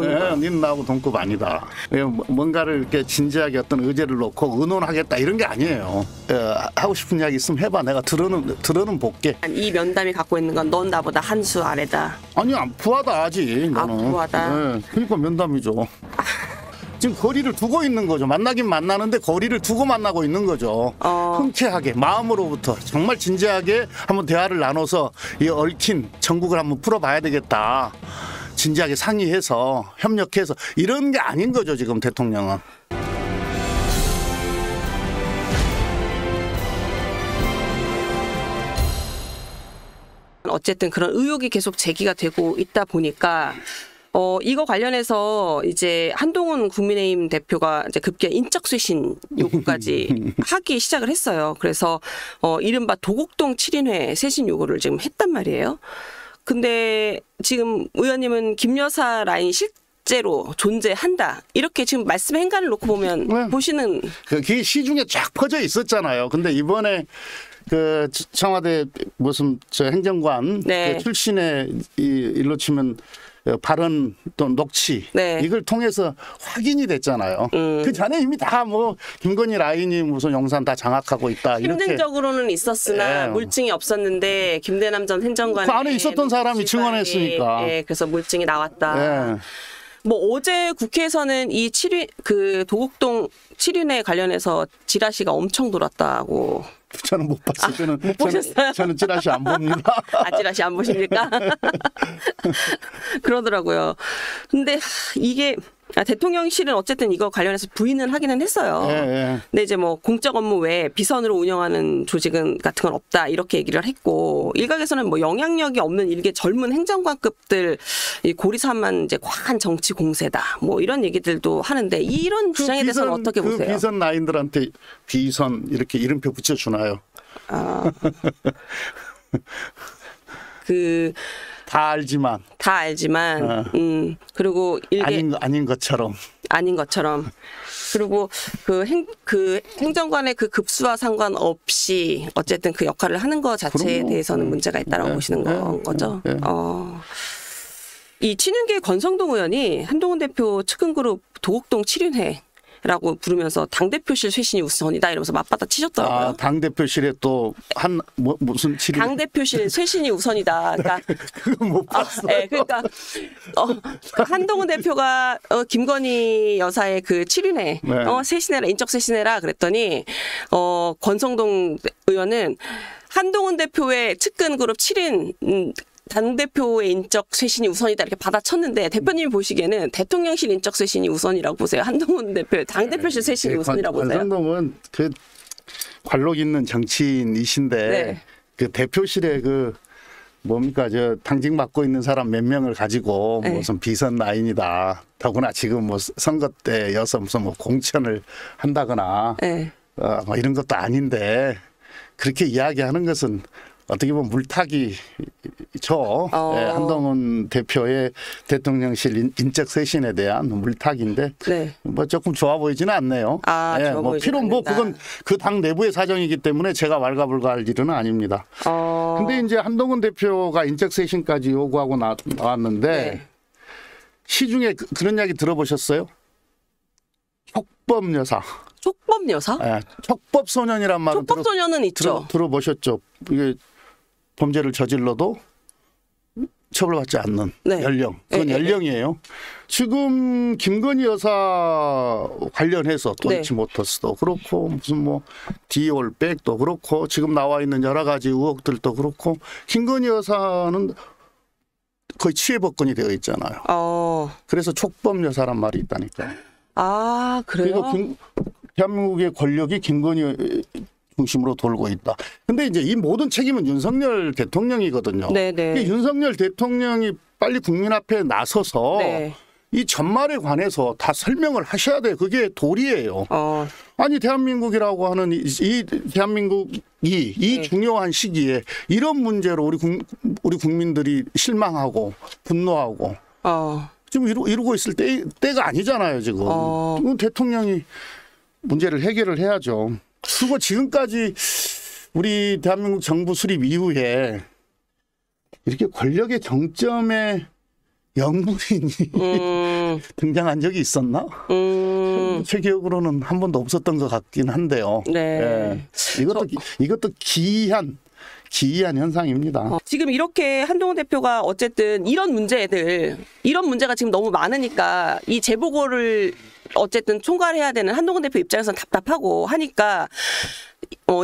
니는 나하고 동급 아니다. 뭔가를 이렇게 진지하게 어떤 의제를 놓고 의논하겠다 이런 게 아니에요. 하고 싶은 이야기 있으면 해봐. 내가 들어는 볼게. 이 면담이 갖고 있는 건 넌 나보다 한 수 아래다. 아니야, 부하다 아직. 너는. 부하다. 그러니까 면담이죠. 지금 거리를 두고 있는 거죠. 만나긴 만나는데 거리를 두고 만나고 있는 거죠. 흔쾌하게 마음으로부터 정말 진지하게 한번 대화를 나눠서 이 얽힌 전국을 한번 풀어봐야 되겠다. 진지하게 상의해서 협력해서 이런 게 아닌 거죠. 지금 대통령은. 어쨌든 그런 의혹이 계속 제기가 되고 있다 보니까 이거 관련해서 이제 한동훈 국민의힘 대표가 이제 급기야 인적 쇄신 요구까지 하기 시작을 했어요. 그래서 이른바 도곡동 7인회 쇄신 요구를 지금 했단 말이에요. 근데 지금 의원님은 김 여사 라인이 실제로 존재한다. 이렇게 지금 말씀의 행간을 놓고 보면 보시는 그게 시중에 쫙 퍼져 있었잖아요. 근데 이번에 그 청와대 무슨 저 행정관 그 출신의 일로 치면 발언 또 녹취 이걸 통해서 확인이 됐잖아요. 그 전에 이미 다 뭐 김건희 라인이 무슨 용산 다 장악하고 있다. 심증적으로는 있었으나 물증이 없었는데 김대남 전 행정관 그 안에 있었던 사람이 증언했으니까. 그래서 물증이 나왔다. 뭐 어제 국회에서는 이 도곡동 7인회 관련해서 지라시가 엄청 돌았다고. 저는 못 봤어요. 저는 못 보셨어요? 저는 지라시 안 봅니다. 지라시 안 보십니까? 그러더라고요. 근데 이게 대통령실은 어쨌든 이거 관련해서 부인은 하기는 했어요. 근데 이제 뭐 공적 업무 외에 비선으로 운영하는 조직은 같은 건 없다 이렇게 얘기를 했고, 일각에서는 뭐 영향력이 없는 일개 젊은 행정관급들 이 고리사만 이제 과한 정치 공세다 뭐 이런 얘기들도 하는데, 이런 주장에 대해서는 어떻게 보세요? 비선 라인들한테 비선 이렇게 이름표 붙여주나요? 다 알지만 그리고 아닌 것처럼 그리고 그 행정관의 그 급수와 상관없이 어쨌든 그 역할을 하는 것 자체에 대해서는 문제가 있다라고 보시는 거죠. 이 친윤계 권성동 의원이 한동훈 대표 측근그룹 도곡동 7인회 라고 부르면서 당대표실 쇄신이 우선이다 이러면서 맞받아 치셨더라고요. 당대표실에 또 무슨 7인? 당대표실 쇄신이 우선이다. 그러니까 그거 못 봤어. 그러니까 한동훈 대표가 김건희 여사의 그 7인회 쇄신해라, 인적 쇄신해라 그랬더니 권성동 의원은 한동훈 대표의 측근 그룹 7인 당대표의 인적 쇄신이 우선이다 이렇게 받아쳤는데, 대표님이 보시기에는 대통령실 인적 쇄신이 우선이라고 보세요? 한동훈 대표의 당대표실 쇄신이 우선이라고 보세요? 권성동은 그 관록 있는 정치인이신데 그 대표실에 그 뭡니까 저 당직 맡고 있는 사람 몇 명을 가지고 무슨 비선 라인이다. 더구나 지금 뭐 선거 때여서 무슨 뭐 공천을 한다거나 뭐 이런 것도 아닌데 그렇게 이야기하는 것은 어떻게 보면 물타기죠. 한동훈 대표의 대통령실 인적 쇄신에 대한 물타기인데 뭐 조금 좋아 보이지는 않네요. 뭐 필요는 뭐 그건 그 당 내부의 사정이기 때문에 제가 왈가불가할 일은 아닙니다. 근데 이제 한동훈 대표가 인적 쇄신까지 요구하고 나왔는데 시중에 그런 이야기 들어보셨어요? 촉법 여사. 촉법 여사? 촉법 소년이란 말은 촉법 소년은 있죠. 들어보셨죠? 이게 범죄를 저질러도 처벌받지 않는 연령. 그건 연령이에요. 지금 김건희 여사 관련해서 도이치모터스도 그렇고 무슨 뭐 디올백도 그렇고 지금 나와 있는 여러 가지 의혹들도 그렇고 김건희 여사는 거의 치해법권이 되어 있잖아요. 그래서 촉법 여사란 말이 있다니까요. 그래요? 그리고 대한민국의 권력이 김건희 중심으로 돌고 있다. 근데 이제 이 모든 책임은 윤석열 대통령이거든요. 윤석열 대통령이 빨리 국민 앞에 나서서 이 전말에 관해서 다 설명을 하셔야 돼요. 그게 도리예요. 아니 대한민국이라고 하는 이 대한민국이 이 중요한 시기에 이런 문제로 우리 국민들이 실망하고 분노하고 지금 이러고 있을 때가 아니잖아요. 지금 대통령이 문제를 해결을 해야죠. 그리고 지금까지 우리 대한민국 정부 수립 이후에 이렇게 권력의 정점에 영부인이 등장한 적이 있었나? 제 기억으로는 한 번도 없었던 것 같긴 한데요. 네. 이것도 기이한 현상입니다. 지금 이렇게 한동훈 대표가 어쨌든 이런 문제가 지금 너무 많으니까 이 재보고를 어쨌든 총괄해야 되는 한동훈 대표 입장에서는 답답하고 하니까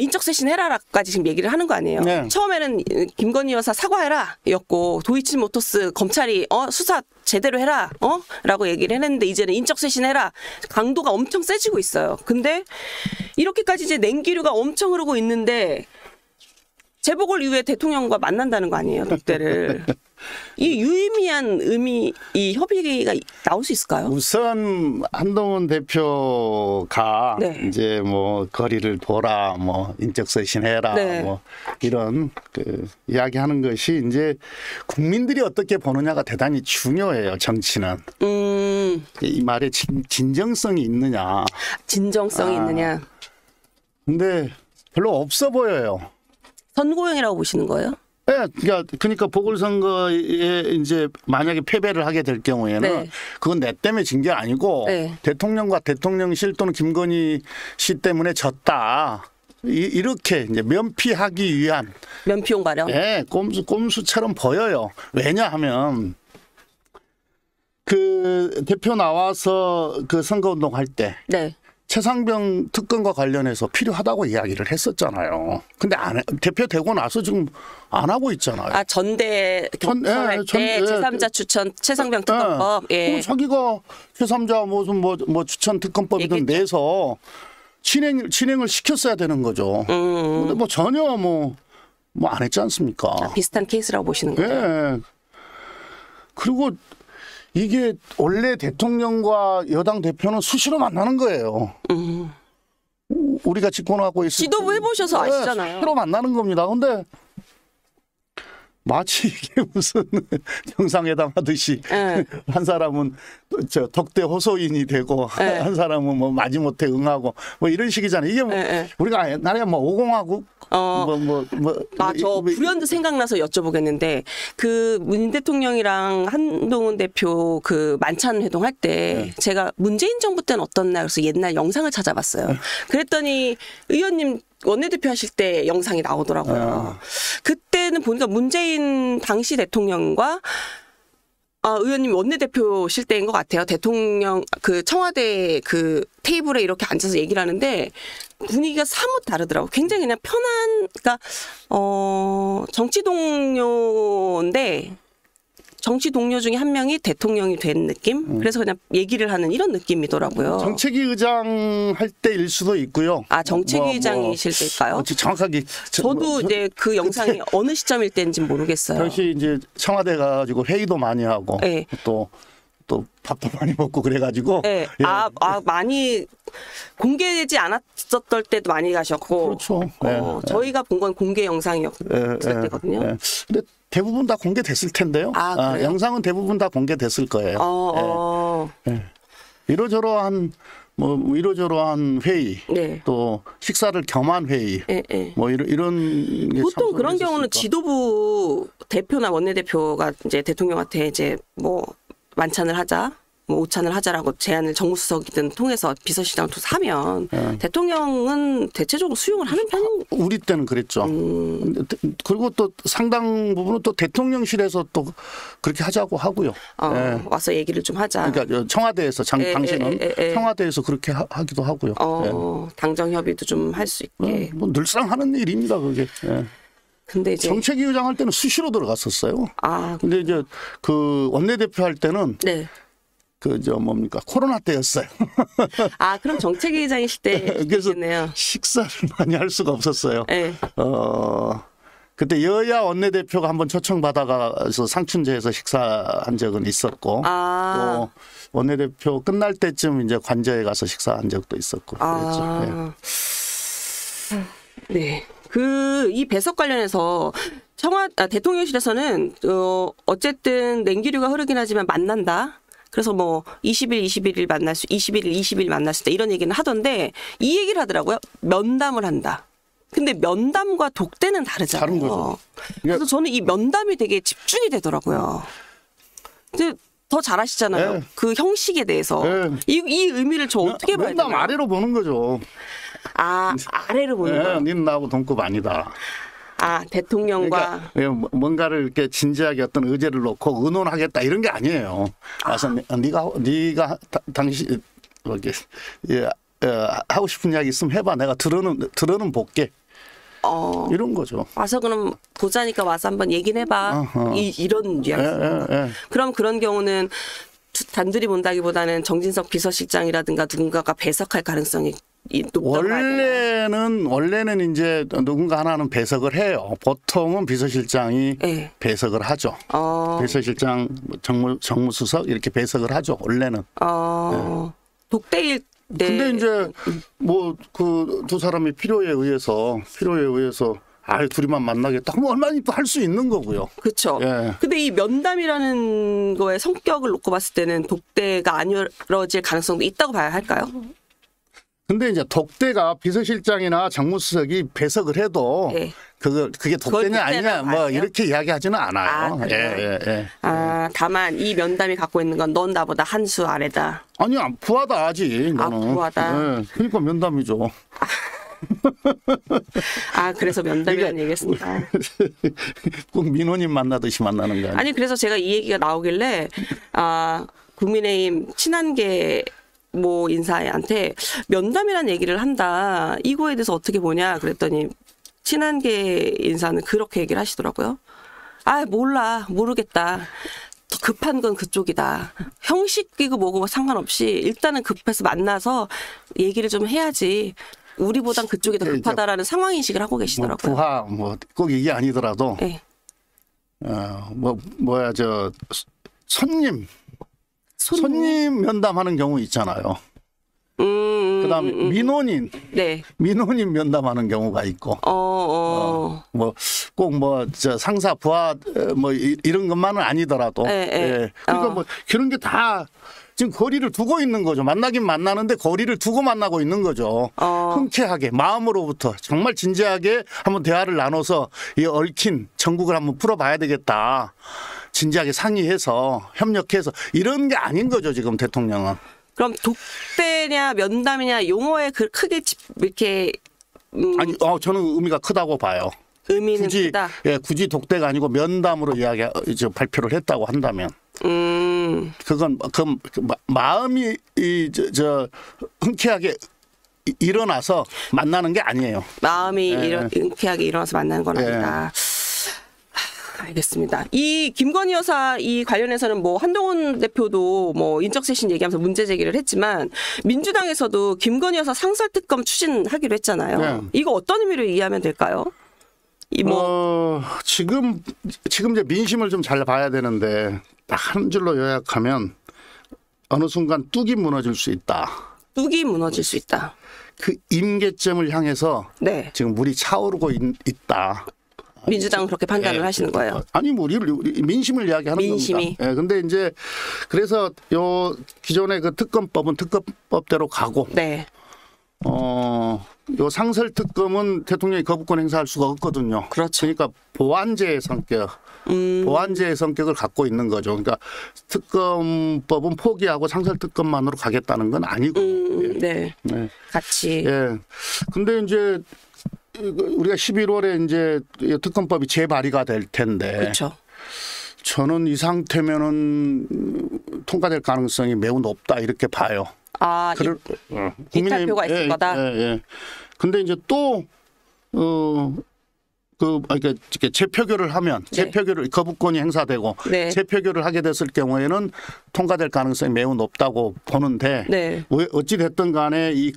인적쇄신 해라라까지 지금 얘기를 하는 거 아니에요. 네. 처음에는 김건희 여사 사과해라였고 도이치모터스 검찰이 수사 제대로 해라 라고 얘기를 했는데 이제는 인적쇄신 해라 강도가 엄청 세지고 있어요. 근데 이렇게까지 이제 냉기류가 엄청 흐르고 있는데 재보궐 이후에 대통령과 만난다는 거 아니에요, 독대를. 이 유의미한 이 협의가 나올 수 있을까요? 우선 한동훈 대표가 네. 이제 뭐 거리를 둬라, 뭐 인적쇄신해라, 네. 뭐 이런 이야기하는 것이 이제 국민들이 어떻게 보느냐가 대단히 중요해요, 정치는. 이 말에 진정성이 있느냐. 진정성이 있느냐. 근데 별로 없어 보여요. 선고형이라고 보시는 거예요? 네, 그러니까 보궐선거에 이제 만약에 패배를 하게 될 경우에는 네. 그건 내 때문에 진 게 아니고 네. 대통령과 대통령실 또는 김건희 씨 때문에 졌다. 이렇게 이제 면피하기 위한 면피용 발언. 네, 꼼수처럼 보여요. 왜냐하면 그 대표 나와서 그 선거운동 할 때. 네. 최상병 특검과 관련해서 필요하다고 이야기를 했었잖아요. 근데 대표 되고 나서 지금 안 하고 있잖아요. 아, 전대 경선할 때 제3자 추천 최상병 특검법. 예. 자기가 제3자 무슨 뭐 추천 특검법이든 내서 진행을 시켰어야 되는 거죠. 근데 뭐 전혀 뭐 안 했지 않습니까? 비슷한 케이스라고 보시는 거죠. 예. 그리고 이게 원래 대통령과 여당 대표는 수시로 만나는 거예요. 우리가 집권하고 있을 지도부 해보셔서 아시잖아요. 수시로 만나는 겁니다. 근데 마치 이게 무슨 정상회담 하듯이 한 사람은 덕대 호소인이 되고 한 사람은 뭐 마지못해 응하고 뭐 이런 식이잖아요. 이게 뭐 우리가 옛날에 뭐 5공화국 저 불현듯 생각나서 여쭤보겠는데 그 문 대통령이랑 한동훈 대표 그 만찬 회동 할 때 제가 문재인 정부 때는 어떻나 그래서 옛날 영상을 찾아봤어요. 그랬더니 의원님 원내대표 하실 때 영상이 나오더라고요. 그때는 보니까 문재인 당시 대통령과 의원님 원내대표실 때인 것 같아요. 대통령 그 청와대 그 테이블에 이렇게 앉아서 얘기를 하는데 분위기가 사뭇 다르더라고요. 굉장히 그냥 편한, 그러니까 정치 동료인데 정치 동료 중에 한 명이 대통령이 된 느낌? 그래서 그냥 얘기를 하는 이런 느낌이더라고요. 정책위 의장 할 때일 수도 있고요. 아, 정책위 의장이실 때일까요? 정확하게. 저도 이제 그 영상이 어느 시점일 때인지 모르겠어요. 당시 이제 청와대 가가지고 회의도 많이 하고 네. 또 밥도 많이 먹고 그래가지고. 네. 예. 많이 공개되지 않았었던 때도 많이 가셨고. 그렇죠. 저희가 본 건 공개 영상이었을 때거든요. 근데 대부분 다 공개됐을 텐데요. 영상은 대부분 다 공개됐을 거예요. 이러저러한 회의, 네. 또 식사를 겸한 회의, 뭐 이런 게 보통 그런 경우는 지도부 대표나 원내대표가 이제 대통령한테 이제 뭐 만찬을 하자. 뭐 오찬을 하자라고 제안을 정무수석이든 통해서 비서실장을 통해서 하면 대통령은 대체적으로 수용을 하는 편인. 우리 때는 그랬죠. 그리고 또 상당 부분은 또 대통령실에서 또 그렇게 하자고 하고요. 와서 얘기를 좀 하자. 그러니까 청와대에서 당시는 청와대에서 그렇게 하기도 하고요. 당정 협의도 좀 할 수 있게. 뭐 늘상 하는 일입니다, 그게. 근데 이제 정책위 의장 할 때는 수시로 들어갔었어요. 근데 이제 그 원내대표 할 때는. 네. 뭡니까 코로나 때였어요. 그럼 정책위 의장이실 때겠네요. 그래서 식사를 많이 할 수가 없었어요. 네. 그때 여야 원내대표가 한번 초청받아가서 상춘제에서 식사한 적은 있었고 또 원내대표 끝날 때쯤 이제 관저에 가서 식사한 적도 있었고 그랬죠. 네. 이 배석 관련해서 대통령실에서는 어쨌든 냉기류가 흐르긴 하지만 만난다. 그래서 뭐 20일 만날 수 20일 만날 수 있다 이런 얘기는 하던데 이 얘기를 하더라고요. 면담을 한다. 근데 면담과 독대는 다르잖아요. 다른 거죠. 그래서 저는 이 면담이 되게 집중이 되더라고요. 근데 더 잘 아시잖아요. 네. 그 형식에 대해서. 네. 이 의미를 저 어떻게 봐야 되나요? 면담 아래로 보는 거죠. 아, 아래로 보는 거예요? 니는 나하고 동급 아니다. 아, 대통령과. 그러니까 뭔가를 이렇게 진지하게 어떤 의제를 놓고 의논하겠다 이런 게 아니에요. 와서 네가 당신 이렇게 하고 싶은 이야기 있으면 해봐. 내가 들어는 볼게. 이런 거죠. 와서 그럼 보자니까 와서 한번 얘기는 해봐. 이런 뉘앙스. 그럼 그런 경우는 단둘이 본다기보다는 정진석 비서실장이라든가 누군가가 배석할 가능성이 높다고 원래는 이제 누군가 하나는 배석을 해요. 보통은 비서실장이 네. 배석을 하죠. 비서실장, 정무수석 이렇게 배석을 하죠. 원래는. 네. 독대일. 네. 근데 이제 뭐 그 두 사람이 필요에 의해서 둘이만 만나겠다 하면 얼마나 또 할 수 있는 거고요. 그렇죠. 예. 근데 이 면담이라는 거의 성격을 놓고 봤을 때는 독대가 안 이루어질 가능성도 있다고 봐야 할까요? 근데 이제 독대가 비서실장이나 정무수석이 배석을 해도 네. 그게 독대냐 아니냐 뭐 이렇게 이야기하지는 않아요. 다만 이 면담이 갖고 있는 건 넌 나보다 한 수 아래다. 아니야, 부하다 하지. 너는. 부하다. 그러니까 면담이죠. 그래서 면담이라는 얘기했습니다. 꼭 민호님 만나듯이 만나는 거 아니에요? 아니, 그래서 제가 이 얘기가 나오길래 국민의힘 친한계 뭐 인사한테 면담이라는 얘기를 한다. 이거에 대해서 어떻게 보냐 그랬더니 친한계 인사는 그렇게 얘기를 하시더라고요. 몰라, 모르겠다. 더 급한 건 그쪽이다. 형식이고 뭐고 상관없이 일단은 급해서 만나서 얘기를 좀 해야지. 우리보단 그쪽이 더 급하다라는 상황 인식을 하고 계시더라고요. 부하 꼭 이게 아니더라도 네. 손님 면담하는 경우 있잖아요. 그다음에 민원인 면담하는 경우가 있고, 상사 부하 이런 것만은 아니더라도, 그러니까 그런 게 다 지금 거리를 두고 있는 거죠. 만나긴 만나는데 거리를 두고 만나고 있는 거죠. 흔쾌하게 마음으로부터 정말 진지하게 한번 대화를 나눠서 이 얽힌 전국을 한번 풀어봐야 되겠다. 진지하게 상의해서 협력해서 이런 게 아닌 거죠, 지금 대통령은. 그럼 독대냐 면담이냐 용어에 크게 이렇게 저는 의미가 크다고 봐요. 의미는 크다. 굳이 독대가 아니고 면담으로 발표를 했다고 한다면. 그건 마음이 흔쾌하게 일어나서 만나는 게 아니에요. 마음이 흔쾌하게 일어나서 만나는 건 아니다. 알겠습니다. 이 김건희 여사 이 관련해서는 뭐 한동훈 대표도 뭐 인적쇄신 얘기하면서 문제 제기를 했지만 민주당에서도 김건희 여사 상설특검 추진하기로 했잖아요. 네. 이거 어떤 의미로 이해하면 될까요? 지금 이제 민심을 좀 잘 봐야 되는데 딱 한 줄로 요약하면 어느 순간 뚝이 무너질 수 있다. 뚝이 무너질 수 있다. 그 임계점을 향해서 지금 물이 차오르고 있다. 민주당은 그렇게 판단을 하시는 거예요. 아니 우리 민심을 이야기하는 민심이. 겁니다. 근데 이제 그래서 요 기존의 그 특검법은 특검법대로 가고 요 상설 특검은 대통령이 거부권 행사할 수가 없거든요. 그렇죠. 그러니까 보완제의 성격을 갖고 있는 거죠. 그러니까 특검법은 포기하고 상설 특검만으로 가겠다는 건 아니고. 같이. 근데 이제 우리가 11월에 이제 특검법이 재발의가 될 텐데. 그렇죠. 저는 이 상태면은 통과될 가능성이 매우 높다 이렇게 봐요. 이탈표가 있을 거다. 근데 이제 또 재표결을 하면 재표결을 거부권이 행사되고 재표결을 하게 됐을 경우에는 통과될 가능성이 매우 높다고 보는데 어찌 됐든 간에 이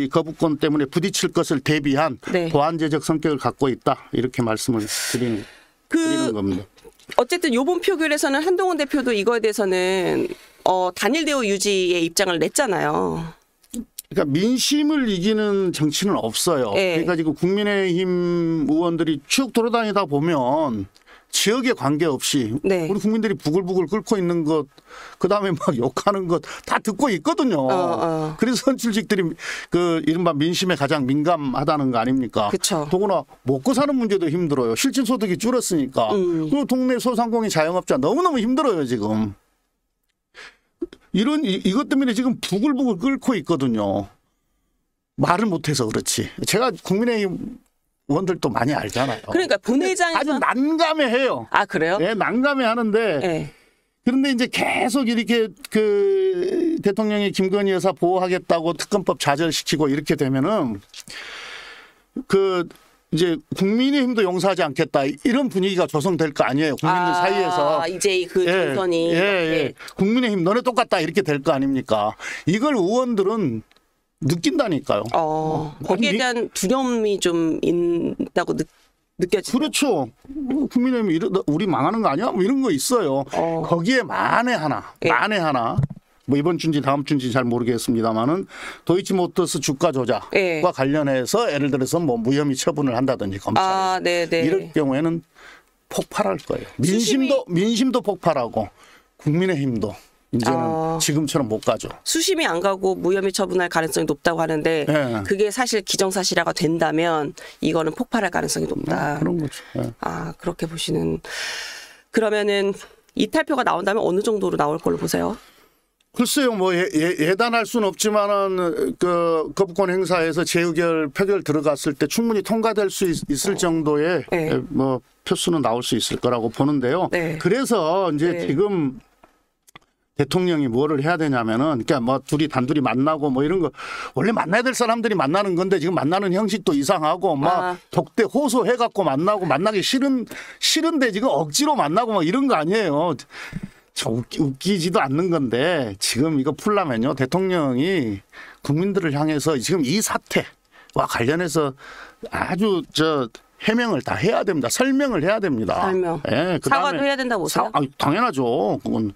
거부권 때문에 부딪힐 것을 대비한 보완제적 성격을 갖고 있다 이렇게 말씀을 드리는 겁니다. 어쨌든 이번 표결에서는 한동훈 대표도 이거에 대해서는 단일 대우 유지의 입장을 냈잖아요. 그러니까 민심을 이기는 정치는 없어요. 그러니까 지금 국민의힘 의원들이 쭉 돌아다니다 보면 지역에 관계없이 우리 국민들이 부글부글 끓고 있는 것, 그다음에 막 욕하는 것 다 듣고 있거든요. 그래서 선출직들이 그 이른바 민심에 가장 민감하다는 거 아닙니까? 그쵸. 더구나 먹고 사는 문제도 힘들어요. 실질 소득이 줄었으니까. 그리고 동네 소상공인 자영업자 너무너무 힘들어요 지금. 이것 때문에 지금 부글부글 끓고 있거든요. 말을 못해서 그렇지. 제가 국민의힘 의원들도 많이 알잖아요. 그러니까 본회의장에서 아주 난감해해요. 아 그래요? 네, 난감해하는데 네. 그런데 이제 계속 이렇게 그 대통령이 김건희 여사 보호하겠다고 특검법 좌절시키고 이렇게 되면은 그 이제 국민의힘도 용서하지 않겠다 이런 분위기가 조성될 거 아니에요. 국민들 사이에서. 이제 그 정선이. 예. 국민의힘 너네 똑같다 이렇게 될 거 아닙니까? 이걸 의원들은 느낀다니까요. 거기에 대한 두려움이 좀 있다고 느껴지죠. 그렇죠. 국민의힘이 우리 망하는 거 아니야? 뭐 이런 거 있어요. 거기에 만에 하나. 뭐 이번 주인지 다음 주인지 잘 모르겠습니다만은 도이치모터스 주가 조작과 관련해서 예를 들어서 뭐 무혐의 처분을 한다든지 검찰에서 이럴 경우에는 폭발할 거예요. 민심도 폭발하고 국민의힘도 이제는 지금처럼 못 가죠. 수심이 안 가고 무혐의 처분할 가능성이 높다고 하는데 그게 사실 기정사실화가 된다면 이거는 폭발할 가능성이 높다. 그런 거죠. 그렇게 보시는. 그러면은 이탈표가 나온다면 어느 정도로 나올 걸로 보세요? 글쎄요, 뭐 예단할 수는 없지만은 그 거부권 행사에서 재의결 표결 들어갔을 때 충분히 통과될 수 있을 정도의 뭐 표수는 나올 수 있을 거라고 보는데요. 그래서 이제 지금 대통령이 뭐를 해야 되냐면은 그러니까 뭐 둘이 단둘이 만나고 뭐 이런 거 원래 만나야 될 사람들이 만나는 건데 지금 만나는 형식도 이상하고 막 독대 호소해 갖고 만나기 싫은데 지금 억지로 만나고 막 이런 거 아니에요. 웃기지도 않는 건데 지금 이거 풀려면요 대통령이 국민들을 향해서 지금 이 사태와 관련해서 아주 해명을 다 해야 됩니다. 설명을 해야 됩니다. 설명. 사과도 해야 된다고 보세요? 당연하죠. 그건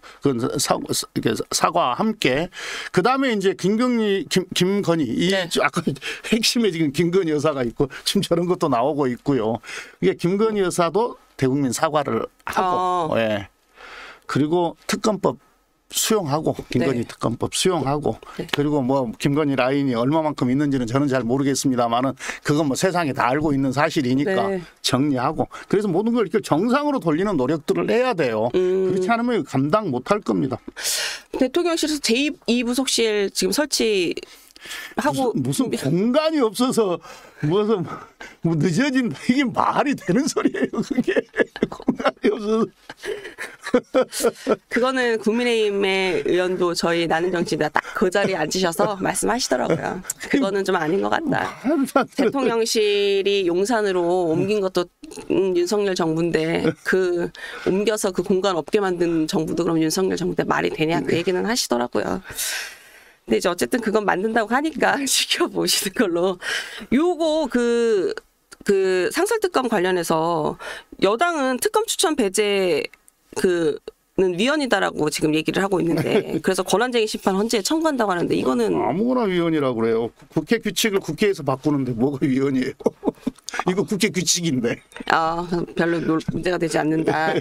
사과와 함께. 그 다음에 이제 김건희 아까 핵심에 지금 김건희 여사가 있고 지금 저런 것도 나오고 있고요. 이게 김건희 여사도 대국민 사과를 하고. 그리고 특검법 수용하고 김건희 특검법 수용하고 그리고 뭐 김건희 라인이 얼마만큼 있는지는 저는 잘 모르겠습니다만은 그건 뭐 세상에 다 알고 있는 사실이니까 정리하고 그래서 모든 걸 이렇게 정상으로 돌리는 노력들을 해야 돼요. 그렇지 않으면 감당 못할 겁니다. 대통령실에서 제2부속실 지금 설치 하고 무슨 공간이 없어서 무슨 뭐 늦어진다 이게 말이 되는 소리예요. 그게 공간이 없어서. 그거는 국민의힘의 의원도 저희 나는 정치다 딱 그 자리에 앉으셔서 말씀하시더라고요. 그거는 좀 아닌 것 같다. 대통령실이 용산으로 옮긴 것도 윤석열 정부인데 그 옮겨서 그 공간 없게 만든 정부도 그럼 윤석열 정부인데 말이 되냐 그 얘기는 하시더라고요. 근데 이제 어쨌든 그건 만든다고 하니까 지켜보시는 걸로. 요거 그 상설특검 관련해서 여당은 특검 추천 배제 는 위헌이다라고 지금 얘기를 하고 있는데 그래서 권한쟁의 심판 헌재에 청구한다고 하는데 이거는 아무거나 위헌이라고 그래요. 국회 규칙을 국회에서 바꾸는데 뭐가 위헌이에요? 이거 국회 규칙인데. 별로 문제가 되지 않는다.